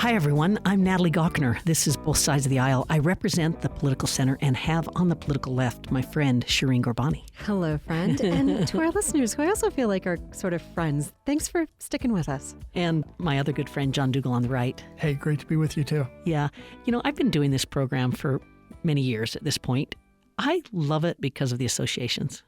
Hi, everyone. I'm Natalie Gawkner. This is Both Sides of the Aisle. I represent the political center and have on the political left my friend Shireen Ghorbani. Hello, friend. And to our listeners, who I also feel like are sort of friends, thanks for sticking with us. And my other good friend, John Dougal, on the right. Hey, great to be with you, too. Yeah. You know, I've been doing this program for many years at this point. I love it because of the associations.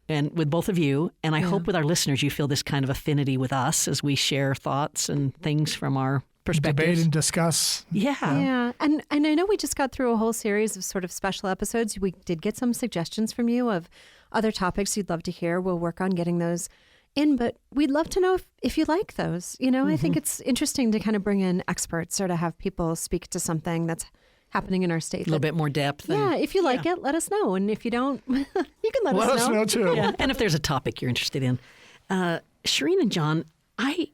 And with both of you, and I hope with our listeners, you feel this kind of affinity with us as we share thoughts and things from our perspectives. Debate and discuss. Yeah. And I know we just got through a whole series of sort of special episodes. We did get some suggestions from you of other topics you'd love to hear. We'll work on getting those in, but we'd love to know if you like those. You know, I think it's interesting to kind of bring in experts or to have people speak to something that's happening in our state. A little bit more depth. Yeah, if you like it, let us know. And if you don't, you can let us know. Too. Yeah. And if there's a topic you're interested in. Shireen and John, I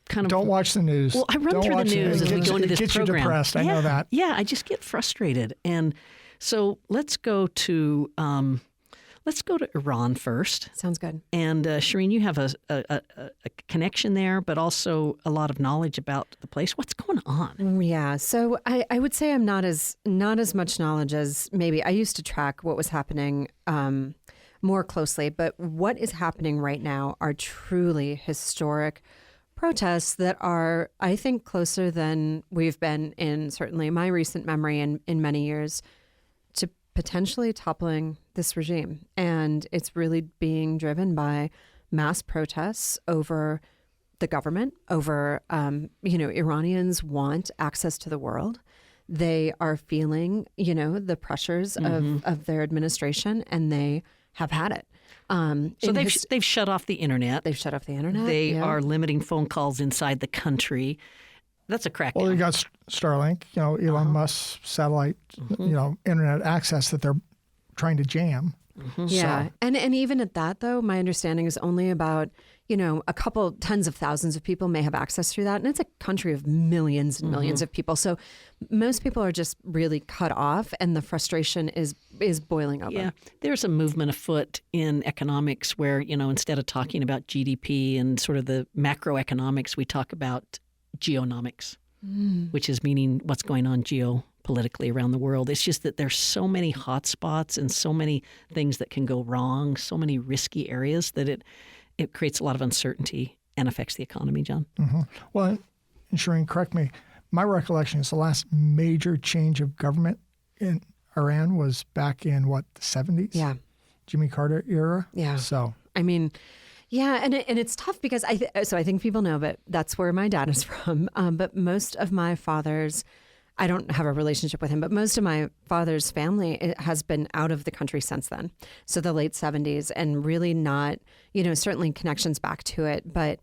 kind of don't watch the news. Well, I run through the news as we go into this program. It gets you depressed. I know that. Yeah, I just get frustrated. And so let's go to Iran first. Sounds good. And Shireen, you have a connection there, but also a lot of knowledge about the place. What's going on? Yeah, so I would say I'm not as much knowledge as maybe I used to track what was happening more closely. But what is happening right now are truly historic protests that are, I think, closer than we've been in certainly my recent memory in many years to potentially toppling this regime. And it's really being driven by mass protests over the government, over, Iranians want access to the world. They are feeling, the pressures of their administration, and they have had it. So they've shut off the internet. They've shut off the internet. They are limiting phone calls inside the country. That's a crackdown. Well, you got Starlink, Elon Musk's satellite, internet access that they're trying to jam. Yeah. So. And even at that, though, my understanding is only about, a couple tens of thousands of people may have access through that. And it's a country of millions and millions of people. So most people are just really cut off, and the frustration is boiling over. Yeah. There's a movement afoot in economics where, instead of talking about GDP and sort of the macroeconomics, we talk about geonomics, which is meaning what's going on geopolitically around the world. It's just that there's so many hot spots and so many things that can go wrong, so many risky areas that it creates a lot of uncertainty and affects the economy, John. Well, and Shireen, correct me. My recollection is the last major change of government in Iran was back in, the 70s? Yeah. Jimmy Carter era? Yeah. So. I mean, yeah, and it's tough because I think people know, but that's where my dad is from. But most of my father's, I don't have a relationship with him, but most of my father's family has been out of the country since then. So the late 70s, and really not, certainly connections back to it. But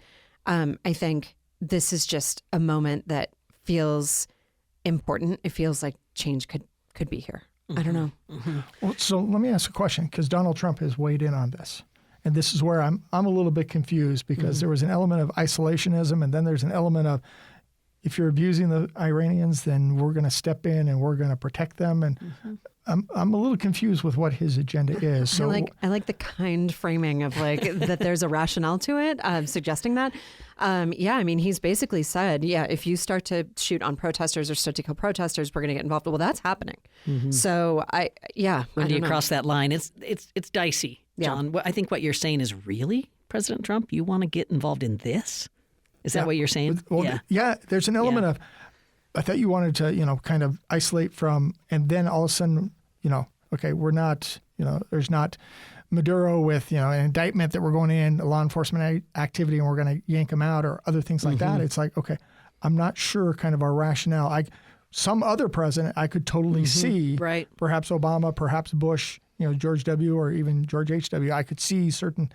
I think this is just a moment that feels important. It feels like change could be here. I don't know. Well, so let me ask a question, because Donald Trump has weighed in on this. And this is where I'm a little bit confused, because there was an element of isolationism, and then there's an element of, if you're abusing the Iranians, then we're going to step in and we're going to protect them. And I'm a little confused with what his agenda is. So I like the kind framing of that there's a rationale to it, suggesting that. He's basically said, if you start to shoot on protesters or start to kill protesters, we're going to get involved. Well, that's happening. So when do you cross that line? It's dicey, John. Yeah. I think what you're saying is, really, President Trump, you want to get involved in this? Is that what you're saying? Well, there's an element of, I thought you wanted to, kind of isolate from, and then all of a sudden, okay, we're not, there's not Maduro with, an indictment that we're going in, a law enforcement activity, and we're going to yank them out, or other things like that. It's like, okay, I'm not sure kind of our rationale. Some other president I could totally see, right? Perhaps Obama, perhaps Bush, George W., or even George H.W. I could see certain,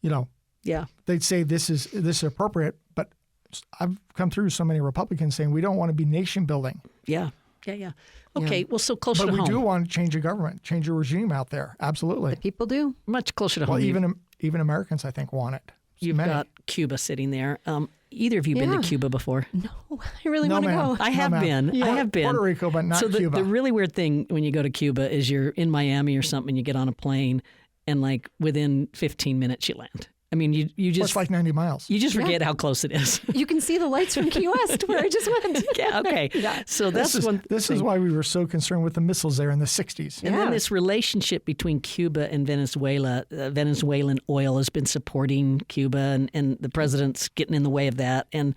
they'd say this is appropriate, but I've come through so many Republicans saying we don't want to be nation building. Yeah. Okay, well, so closer to home. But we do want to change a government, change a regime out there. Absolutely. The people do. Much closer to home. Well, even Americans, I think, want it. You've got Cuba sitting there. Either of you been to Cuba before? No, I really want to go. I have been. Yeah, I have been. Puerto Rico, but not Cuba. The really weird thing when you go to Cuba is you're in Miami or something, you get on a plane, and within 15 minutes you land. I mean, you Well, just it's like 90 miles. you just forget how close it is. You can see the lights from Key West where I just went. Yeah, okay. Yeah. So This is why we were so concerned with the missiles there in the 60s. And then Yeah. this relationship between Cuba and Venezuela, Venezuelan oil has been supporting Cuba, and the president's getting in the way of that. And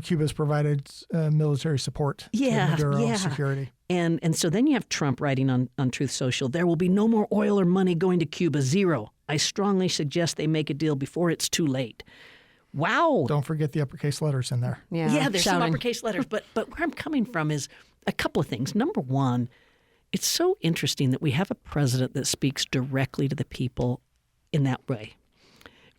Cuba's provided military support Yeah, to Maduro yeah. security. And so then you have Trump writing on Truth Social, there will be no more oil or money going to Cuba, zero. I strongly suggest they make a deal before it's too late. Wow. Don't forget the uppercase letters in there. Yeah, there's some shouting. uppercase letters. But where I'm coming from is a couple of things. Number one, it's so interesting that we have a president that speaks directly to the people in that way.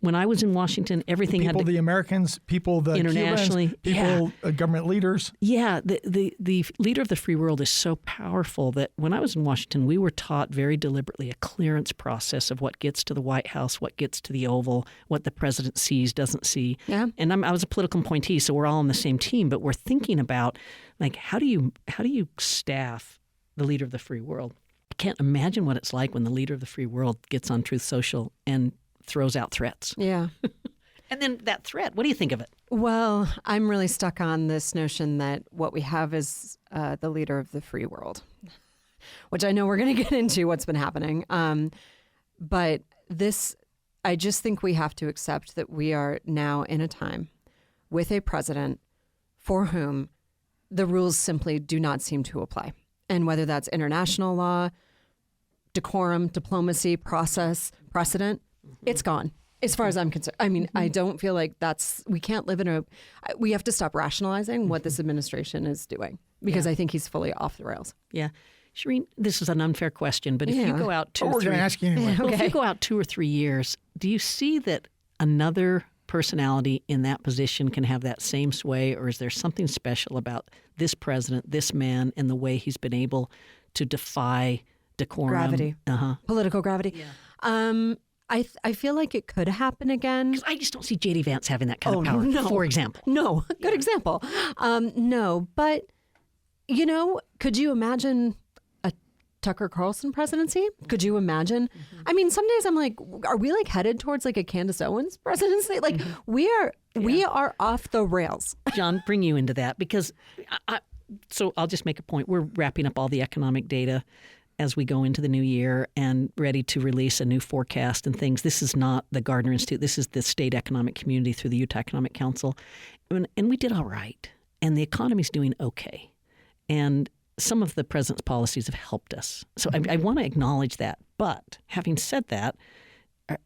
When I was in Washington, everything People, had to, the Americans, people, the Internationally, Cubans, people, government leaders. Yeah, the leader of the free world is so powerful that when I was in Washington, we were taught very deliberately a clearance process of what gets to the White House, what gets to the Oval, what the president sees, doesn't see. Yeah. And I was a political appointee, so we're all on the same team, but we're thinking about like how do you staff the leader of the free world? I can't imagine what it's like when the leader of the free world gets on Truth Social and throws out threats. Yeah. And then that threat, what do you think of it? Well, I'm really stuck on this notion that what we have is the leader of the free world, which I know we're going to get into what's been happening. But this, I just think we have to accept that we are now in a time with a president for whom the rules simply do not seem to apply. And whether that's international law, decorum, diplomacy, process, precedent, it's gone. As far as I'm concerned, I mean, I don't feel like we can't live in we have to stop rationalizing what this administration is doing because I think he's fully off the rails. Yeah. Shireen, this is an unfair question, but if you Yeah. go out But we're going to ask you anyway. well, if Okay. you go out 2 or 3 years, do you see that another personality in that position can have that same sway, or is there something special about this president, this man, and the way he's been able to defy decorum? Gravity. Political gravity. I feel like it could happen again. I just don't see J.D. Vance having that kind of power, no. for example. No, good example. No, but, could you imagine a Tucker Carlson presidency? Could you imagine? I mean, some days I'm like, are we like headed towards like a Candace Owens presidency? Like we are off the rails. John, bring you into that because so I'll just make a point. We're wrapping up all the economic data as we go into the new year and ready to release a new forecast and things. This is not the Gardner Institute. This is the state economic community through the Utah Economic Council. And we did all right. And the economy's doing okay. And some of the president's policies have helped us. So I want to acknowledge that. But having said that,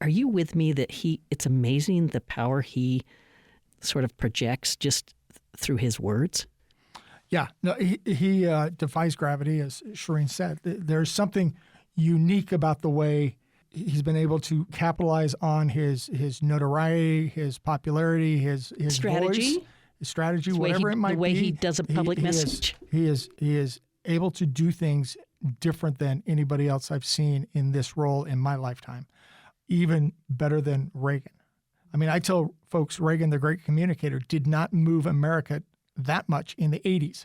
are you with me that it's amazing the power he sort of projects just through his words? Yeah, no, he defies gravity, as Shireen said. There's something unique about the way he's been able to capitalize on his notoriety, his popularity, his strategy, voice, his strategy, whatever it might be. The way he does a public message. He is able to do things different than anybody else I've seen in this role in my lifetime, even better than Reagan. I mean, I tell folks Reagan, the great communicator, did not move America that much in the 80s.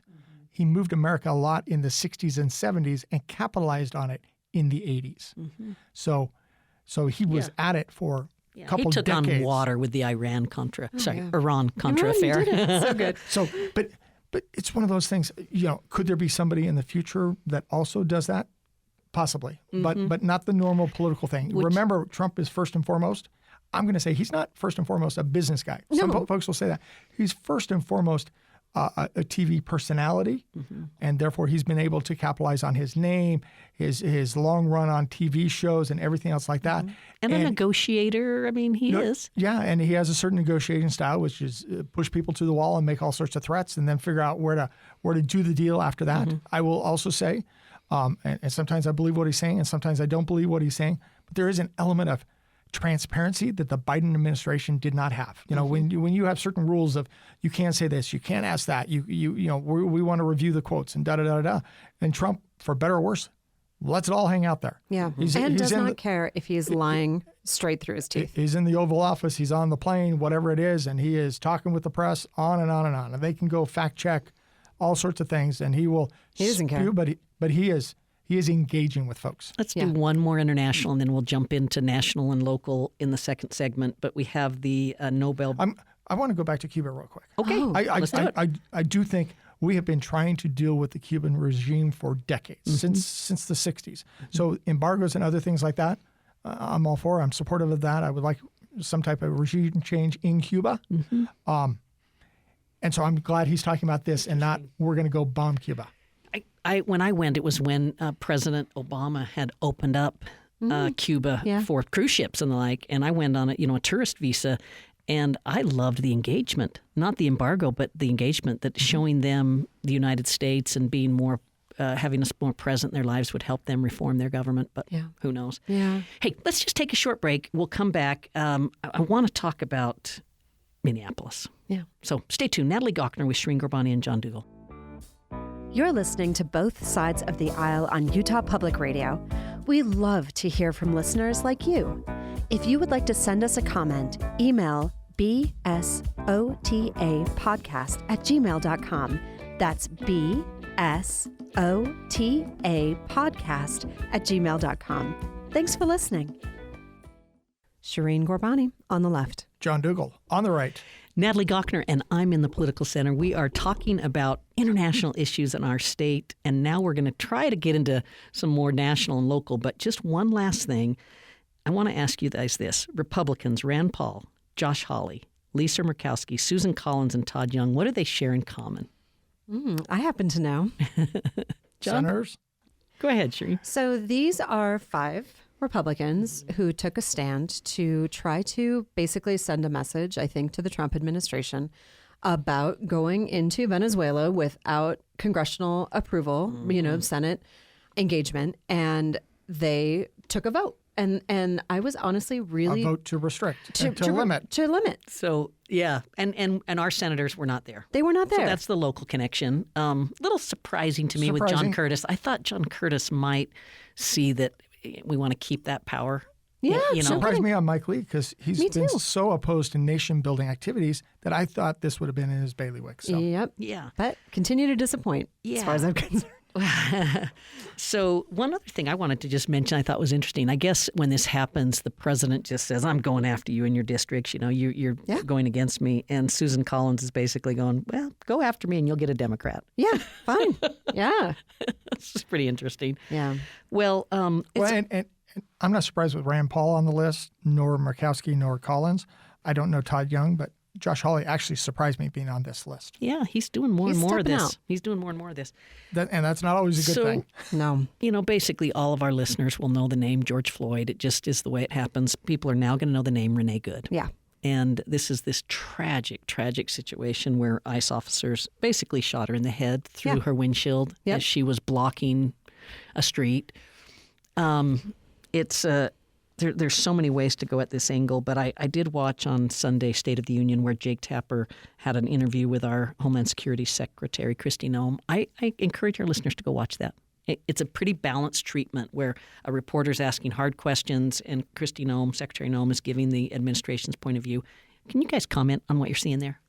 He moved America a lot in the 60s and 70s and capitalized on it in the 80s. So he was at it for a couple decades. He took on water with the Iran-Contra affair. So good. So, but it's one of those things, could there be somebody in the future that also does that? Possibly, but not the normal political thing. Remember, Trump is first and foremost. I'm going to say he's not first and foremost a business guy. Some folks will say that. He's first and foremost a TV personality, and therefore he's been able to capitalize on his name, his long run on TV shows, and everything else like that. And a negotiator. I mean, he is. Yeah, and he has a certain negotiating style, which is push people to the wall and make all sorts of threats, and then figure out where to do the deal after that. I will also say, and sometimes I believe what he's saying, and sometimes I don't believe what he's saying, but there is an element of transparency that the Biden administration did not have. When you have certain rules of you can't say this, you can't ask that, we want to review the quotes and da-da-da-da. And Trump, for better or worse, lets it all hang out there. Yeah. He's does not care if he is lying straight through his teeth. He's in the Oval Office, he's on the plane, whatever it is, and he is talking with the press on and on and on. And they can go fact check all sorts of things, and he will He doesn't care. but he is he is engaging with folks. Let's do one more international, and then we'll jump into national and local in the second segment. But we have the Nobel. I want to go back to Cuba real quick. Okay, let's do it. I do think we have been trying to deal with the Cuban regime for decades, since the 60s. So embargoes and other things like that, I'm all for. I'm supportive of that. I would like some type of regime change in Cuba. And so I'm glad he's talking about this and not we're going to go bomb Cuba. When I went, it was when President Obama had opened up Cuba for cruise ships and the like, and I went on a tourist visa. And I loved the engagement, not the embargo, but the engagement that showing them the United States and being more, having us more present in their lives would help them reform their government. But who knows? Yeah. Hey, let's just take a short break. We'll come back. I want to talk about Minneapolis. Yeah. So stay tuned. Natalie Gochner with Shireen Gorbani and John Dougal. You're listening to Both Sides of the Aisle on Utah Public Radio. We love to hear from listeners like you. If you would like to send us a comment, email bsotapodcast@gmail.com. That's bsotapodcast@gmail.com. Thanks for listening. Shireen Gorbani on the left. John Dougal on the right. Natalie Gochner and I'm in the Political Center. We are talking about international issues in our state, and now we're going to try to get into some more national and local. But just one last thing. I want to ask you guys this. Republicans, Rand Paul, Josh Hawley, Lisa Murkowski, Susan Collins, and Todd Young, what do they share in common? I happen to know. John? Senators? Go ahead, Shireen. So these are 5 Republicans who took a stand to try to basically send a message, I think, to the Trump administration about going into Venezuela without congressional approval, Senate engagement, and they took a vote. And I was honestly really... A vote to restrict, to limit. To limit. So, yeah. And our senators were not there. They were not there. So that's the local connection. Little surprising to me with John Curtis. I thought John Curtis might see that we want to keep that power. Yeah, surprised me on Mike Lee because he's been so opposed to nation-building activities that I thought this would have been in his bailiwick. So. Yep. Yeah. But continue to disappoint as far as I'm concerned. So one other thing I wanted to just mention I thought was interesting. I guess when this happens, the president just says, I'm going after you in your districts. You're going against me. And Susan Collins is basically going, well, go after me and you'll get a Democrat. Yeah, fine. Yeah. It's pretty interesting. Yeah. Well, and I'm not surprised with Rand Paul on the list, nor Murkowski, nor Collins. I don't know Todd Young, but Josh Hawley actually surprised me being on this list. Yeah, he's doing more and more of this. Out. He's doing more and more of this. And that's not always a good thing. No. Basically all of our listeners will know the name George Floyd. It just is the way it happens. People are now going to know the name Renee Good. Yeah. And this is this tragic, tragic situation where ICE officers basically shot her in the head through her windshield as she was blocking a street. There's so many ways to go at this angle, but I did watch on Sunday State of the Union where Jake Tapper had an interview with our Homeland Security Secretary, Kristi Noem. I encourage our listeners to go watch that. It's a pretty balanced treatment where a reporter's asking hard questions and Kristi Noem, Secretary Noem, is giving the administration's point of view. Can you guys comment on what you're seeing there?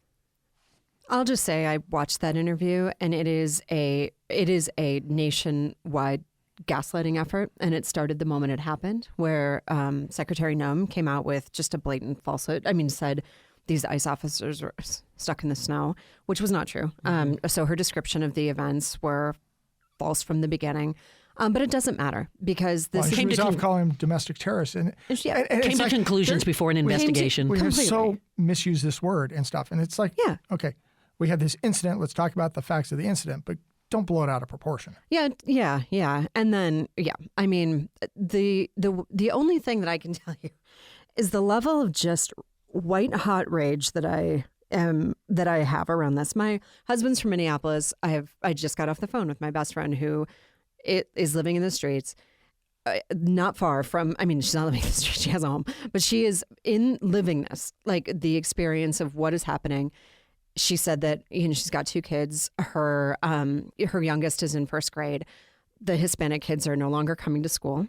I'll just say I watched that interview, and it is a nationwide gaslighting effort, and it started the moment it happened, where Secretary Noem came out with just a blatant falsehood. I mean, said these ICE officers were stuck in the snow, which was not true. So her description of the events were false from the beginning. But it doesn't matter because this she was off calling them domestic terrorists, and came to conclusions before an investigation. We have so misused this word and stuff, and it's like, okay, we had this incident. Let's talk about the facts of the incident, but don't blow it out of proportion. Yeah. And then, I mean, the only thing that I can tell you is the level of just white hot rage that I have around this. My husband's from Minneapolis. I just got off the phone with my best friend who is living in the streets, not far from, I mean, she's not living in the streets, she has a home, but she is in living this, like the experience of what is happening. She said that, she's got 2 kids. Her youngest is in 1st grade. The Hispanic kids are no longer coming to school.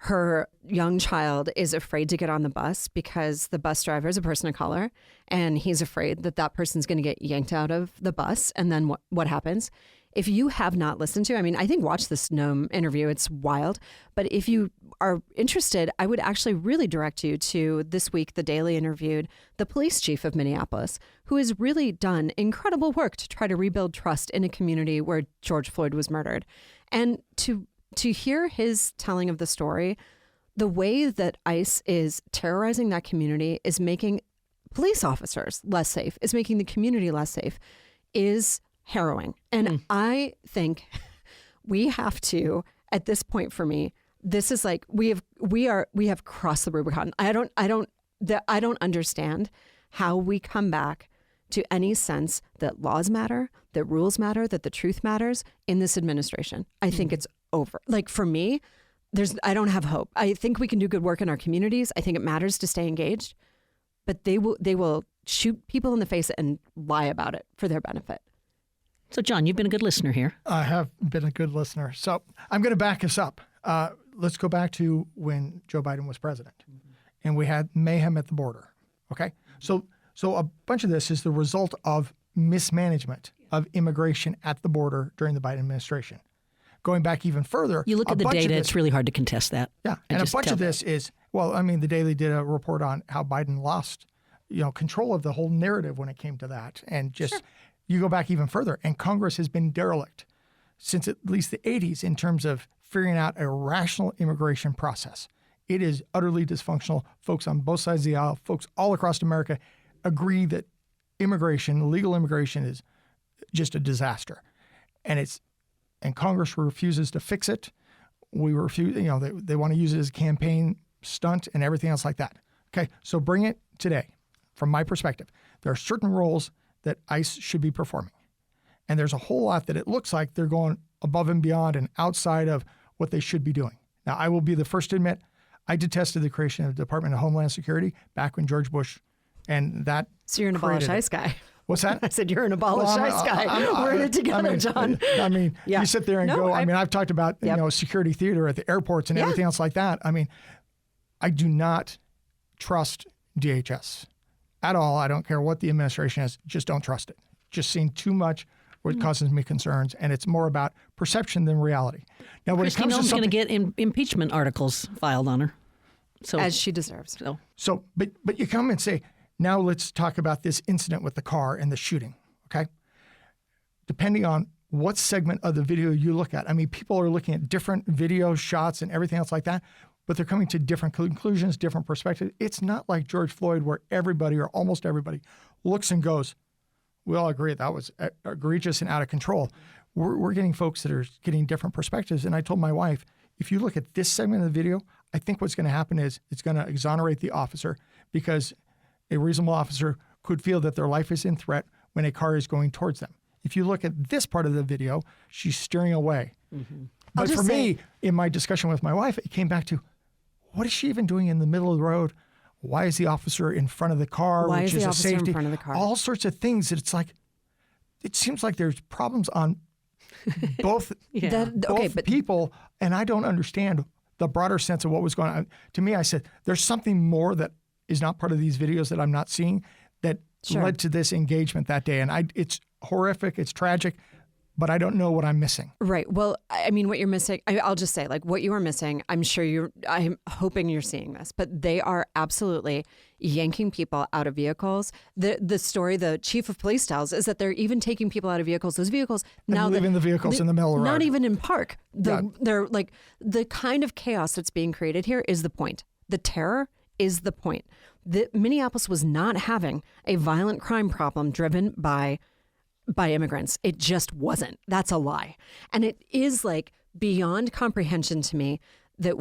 Her young child is afraid to get on the bus because the bus driver is a person of color, and he's afraid that person's going to get yanked out of the bus. And then what happens if you have not listened to, I mean, I think watch this Noam interview. It's wild. But if you are interested, I would actually really direct you to this week, The Daily interviewed the police chief of Minneapolis, who has really done incredible work to try to rebuild trust in a community where George Floyd was murdered. And to hear his telling of the story, the way that ICE is terrorizing that community is making police officers less safe, is making the community less safe, is harrowing. And I think we have to, at this point for me, this is like we have crossed the Rubicon. I don't understand how we come back to any sense that laws matter, that rules matter, that the truth matters in this administration. I think it's over. Like for me, I don't have hope. I think we can do good work in our communities. I think it matters to stay engaged, but they will shoot people in the face and lie about it for their benefit. So, John, you've been a good listener here. I have been a good listener. So I'm going to back us up. Let's go back to when Joe Biden was president, and we had mayhem at the border. Okay, so a bunch of this is the result of mismanagement of immigration at the border during the Biden administration. Going back even further, you look at the data; it's really hard to contest that. Yeah, and a bunch of this is the Daily did a report on how Biden lost, control of the whole narrative when it came to that, and just. Sure. You go back even further, and Congress has been derelict since at least the 80s in terms of figuring out a rational immigration process. It is utterly dysfunctional. Folks on both sides of the aisle, folks all across America agree that legal immigration is just a disaster. And Congress refuses to fix it. We refuse, they want to use it as a campaign stunt and everything else like that. Okay, so bring it today. From my perspective, there are certain roles that ICE should be performing. And there's a whole lot that it looks like they're going above and beyond and outside of what they should be doing. Now, I will be the first to admit, I detested the creation of the Department of Homeland Security back when George Bush and that. So you're an abolish ICE guy. What's that? I said, you're an abolish ICE guy. We're in it together, John. Yeah. You sit there and go, I've talked about, security theater at the airports and everything else like that. I do not trust DHS. At all. I don't care what the administration is. Just don't trust it. Just seen too much where it causes me concerns, and it's more about perception than reality. Now, when Kristi it comes to going to get impeachment articles filed on her, as she deserves. But you come and say, now let's talk about this incident with the car and the shooting. Okay, depending on what segment of the video you look at. People are looking at different video shots and everything else like that. But they're coming to different conclusions, different perspectives. It's not like George Floyd where everybody or almost everybody looks and goes, we all agree that was egregious and out of control. We're getting folks that are getting different perspectives. And I told my wife, if you look at this segment of the video, I think what's going to happen is it's going to exonerate the officer because a reasonable officer could feel that their life is in threat when a car is going towards them. If you look at this part of the video, she's steering away. Mm-hmm. But for me, in my discussion with my wife, it came back to, what is she even doing in the middle of the road? Why is the officer in front of the car? Why which is the a officer safety? in front of the car? All sorts of things that it's like, it seems like there's problems on both, people, and I don't understand the broader sense of what was going on. To me, I said, there's something more that is not part of these videos that I'm not seeing that led to this engagement that day. And it's horrific, it's tragic, but I don't know what I'm missing. Right. Well, what you're missing, I'll just say, like, what you are missing, I'm hoping you're seeing this, but they are absolutely yanking people out of vehicles. The story the chief of police tells is that they're even taking people out of vehicles. Those vehicles now leaving the vehicles in the middle of the road. Not even in park. They're like, the kind of chaos that's being created here is the point. The terror is the point. Minneapolis was not having a violent crime problem driven by immigrants. It just wasn't. That's a lie. And it is like beyond comprehension to me that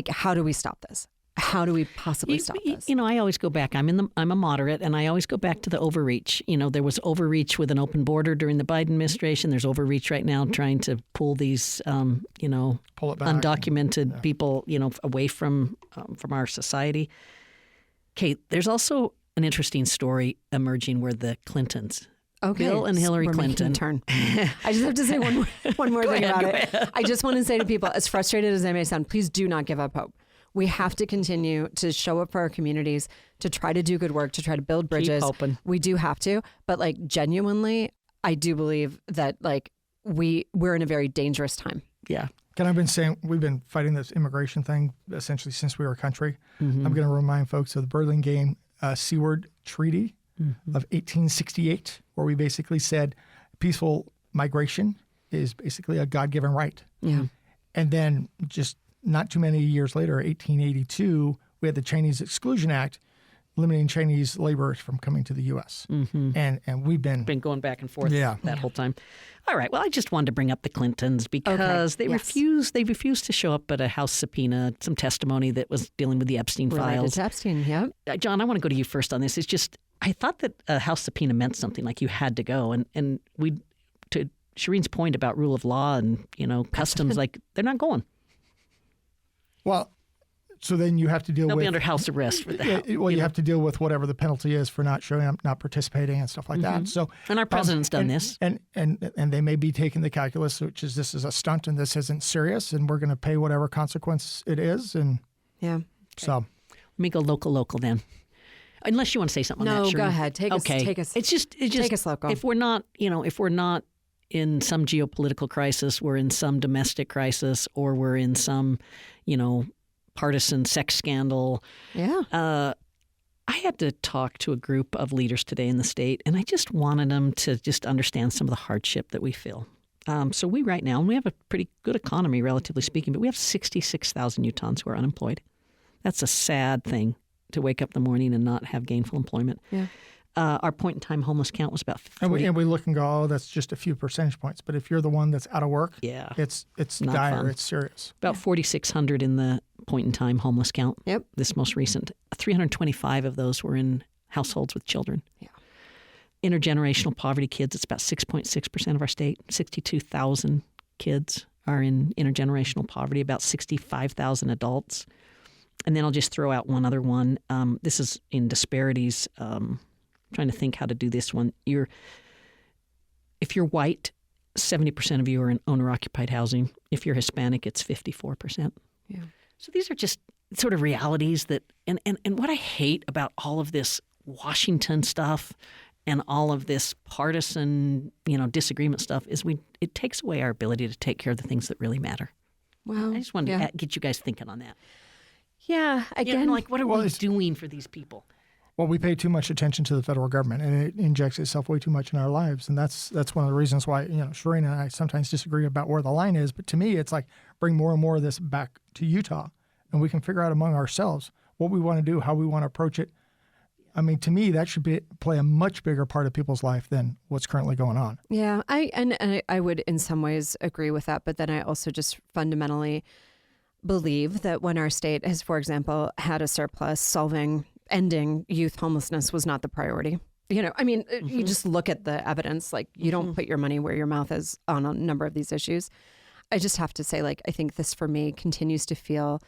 how do we stop this? How do we possibly stop this? I always go back. I'm a moderate, and I always go back to the overreach. There was overreach with an open border during the Biden administration. There's overreach right now trying to pull these, pull it back. Undocumented people, away from our society. Kate, there's also an interesting story emerging where the Clintons. Okay. Bill and Hillary Clinton. Turn. I just have to say one more thing about it. I just want to say to people, as frustrated as I may sound, please do not give up hope. We have to continue to show up for our communities, to try to do good work, to try to build bridges. Keep hoping. We do have to. But genuinely, I do believe that we're in a very dangerous time. Yeah. And I've been saying we've been fighting this immigration thing essentially since we were a country. Mm-hmm. I'm going to remind folks of the Burlingame Seaward Treaty of 1868, where we basically said peaceful migration is basically a God-given right. Yeah. And then just not too many years later, 1882, we had the Chinese Exclusion Act, limiting Chinese laborers from coming to the U.S. Mm-hmm. And we've been going back and forth that whole time. All right. Well, I just wanted to bring up the Clintons because they refused to show up at a House subpoena, some testimony that was dealing with the Epstein Related files. to Epstein, yeah. John, I want to go to you first on this. It's just I thought that a House subpoena meant something, like you had to go, and we to Shireen's point about rule of law and customs, like they're not going. Well, so then you have to deal They'll with be under house arrest for that. You have to deal with whatever the penalty is for not showing up, not participating, and stuff like that. So, and our president's done this, and they may be taking the calculus, which is this is a stunt and this isn't serious, and we're going to pay whatever consequence it is. And so, let me go local then. Unless you want to say something on that, Shireen. No, go ahead. Take us. It's just take us local. If we're not in some geopolitical crisis, we're in some domestic crisis, or we're in some, partisan sex scandal. Yeah. I had to talk to a group of leaders today in the state, and I just wanted them to just understand some of the hardship that we feel. So we right now, and we have a pretty good economy, relatively speaking, but we have 66,000 Utahns who are unemployed. That's a sad thing, to wake up in the morning and not have gainful employment. Yeah. Our point-in-time homeless count was about 40. And we look and go, oh, that's just a few percentage points. But if you're the one that's out of work, it's dire, fun. It's serious. About 4,600 in the point-in-time homeless count. Yep. This most recent. 325 of those were in households with children. Yeah. Intergenerational poverty kids, it's about 6.6% of our state. 62,000 kids are in intergenerational poverty, about 65,000 adults. And then I'll just throw out one other one. This is in disparities. Trying to think how to do this one. If you're white, 70% of you are in owner-occupied housing. If you're Hispanic, it's 54%. Yeah. So these are just sort of realities that, and what I hate about all of this Washington stuff and all of this partisan, disagreement stuff is it takes away our ability to take care of the things that really matter. Wow. I just wanted to get you guys thinking on that. Yeah. Again, what are we doing for these people? Well, we pay too much attention to the federal government, and it injects itself way too much in our lives, and that's one of the reasons why Shireen and I sometimes disagree about where the line is. But to me, it's like bring more and more of this back to Utah, and we can figure out among ourselves what we want to do, how we want to approach it. I mean, to me, that should play a much bigger part of people's life than what's currently going on. Yeah, I would in some ways agree with that, but then I also just fundamentally believe that when our state has, for example, had a surplus, ending youth homelessness was not the priority. You just look at the evidence, like you don't put your money where your mouth is on a number of these issues. I just have to say, I think this for me continues to feel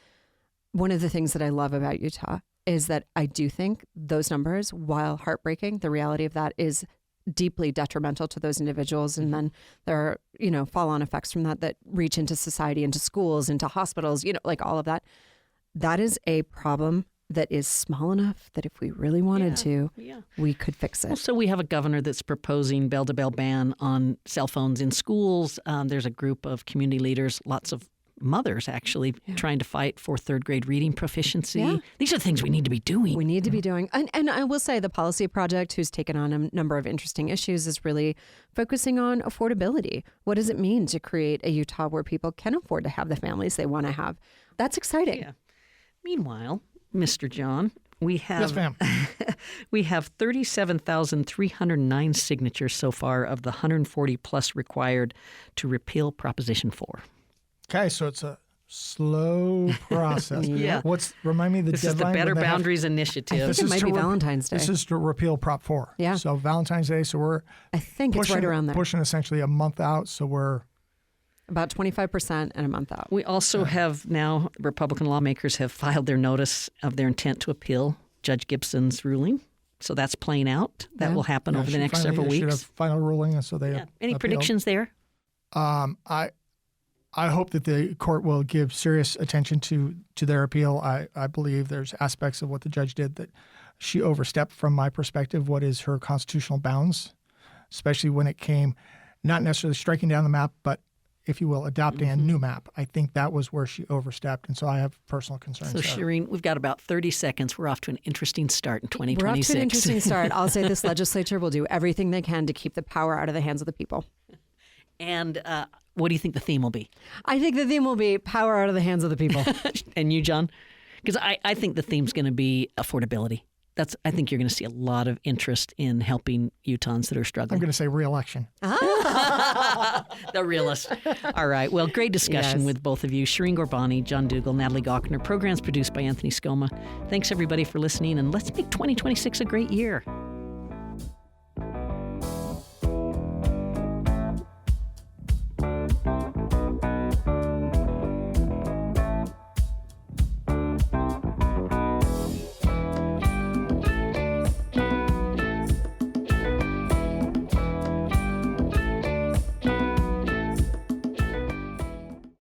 one of the things that I love about Utah is that I do think those numbers, while heartbreaking, the reality of that is deeply detrimental to those individuals. And then there are, fall-on effects from that reach into society, into schools, into hospitals, all of that. That is a problem that is small enough that if we really wanted to, we could fix it. So we have a governor that's proposing bell-to-bell ban on cell phones in schools. There's a group of community leaders, lots of mothers actually, trying to fight for third grade reading proficiency. Yeah. These are things we need to be doing. We need to be doing. And I will say the Policy Project, who's taken on a number of interesting issues, is really focusing on affordability. What does it mean to create a Utah where people can afford to have the families they want to have? That's exciting. Yeah. Meanwhile, Mr. John, we have yes, ma'am. We have 37,309 signatures so far of the 140 plus required to repeal Proposition 4. Okay, so it's a slow process. Yeah. Remind me the this deadline? This is the Better Boundaries Initiative. It might be Valentine's Day. This is to repeal Prop 4. Yeah. So Valentine's Day, so I think it's right around there. Pushing essentially a month out, so we're about 25% and a month out. We also have now, Republican lawmakers have filed their notice of their intent to appeal Judge Gibson's ruling. So that's playing out. That will happen over the next several weeks. Should have final ruling, and so they Any appealed. predictions there? I hope that the court will give serious attention to their appeal. I believe there's aspects of what the judge did that she overstepped from my perspective, what is her constitutional bounds, especially when it came not necessarily striking down the map, but if you will, adopting a new map. I think that was where she overstepped, and so I have personal concerns So, there. Shireen, we've got about 30 seconds. We're off to an interesting start in 2026. We're off to an interesting start. I'll say this legislature will do everything they can to keep the power out of the hands of the people. And what do you think the theme will be? I think the theme will be power out of the hands of the people. And you, John? Because I think the theme's going to be affordability. I think you're going to see a lot of interest in helping Utahns that are I'm struggling. going to say re-election. The realist. All right. Well, great discussion Yes. with both of you. Shireen Gorbani, John Dougal, Natalie Gochner. Programs produced by Anthony Scoma. Thanks, everybody, for listening, and let's make 2026 a great year.